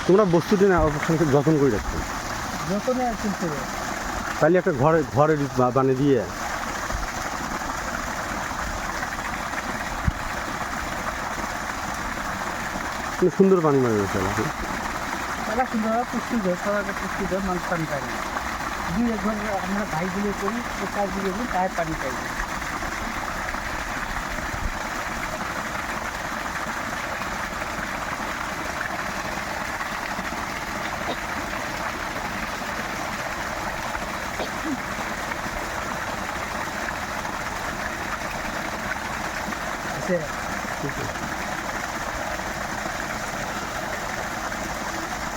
তোমরা বস্তুটি না অবশ্যই যত্ন করে রাখছো, যতনে কিনতে তাহলে একটা ঘরে বানিয়ে দিয়ে সুন্দর পানি মারি রয়েছে। তারা সুন্দর পুষ্টি দেয়, সবাইকে পুষ্টি দেয়, মানুষ পানি পায় না। দুই এক ঘর আমরা ভাইগুলো করি, তো কাজগুলো করি, তাই পানি পাই না।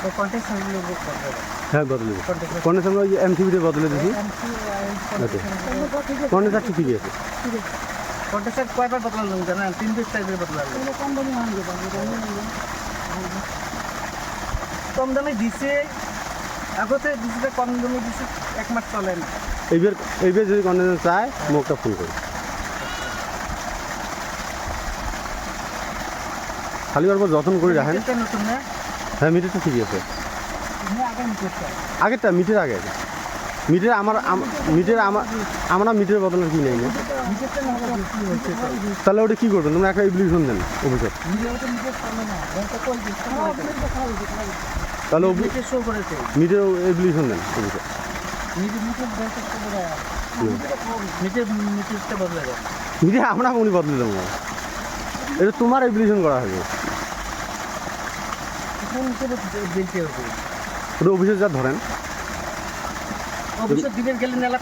তো কন্টেক্সগুলো করতে হবে। হ্যাঁ বদলে কন্ডেন্সার আমরা এমসিবিতে বদলে দিছি। কন্ডেন্সার ঠিকই আছে। কন্টেক্সার কয়বার বদলালো জানেন? 3 টাইপের বদলালো। কম দামে দিছে, আগতে দিছে, কম দামে দিছে, 1 মাস চলে না। এইবার যদি কন্ডেন্সার চায় মুখটা ফোন করি, খালি অল্প যত্ন করে রাখেন। মিটারটা নতুন না? হ্যাঁ মিটারটা ঠিকই আছে। আগে মিটারটা আগেরটা মিটার আগে মিটার আমরা মিটারের বদলে কি নেই না, মিটারটা না হলে কি হচ্ছে? তাহলে ওটা কী করবেন? তোমরা একটা ইবলিশন দেন অফিসে, মিটার চলে না, এটা কই দিচ্ছে? তাহলে মিটার শো করেছে। মিটার ইবলিশন দেন অফিসে। মিটারটা বদলে যায়। মিটার আমরা উনি বদলে দেবো, এটা তোমার ইবলিশন করা হবে। দিতে হবে। ওটা অফিসে যা ধরেন অবশ্য দিবেন গেলে নেলা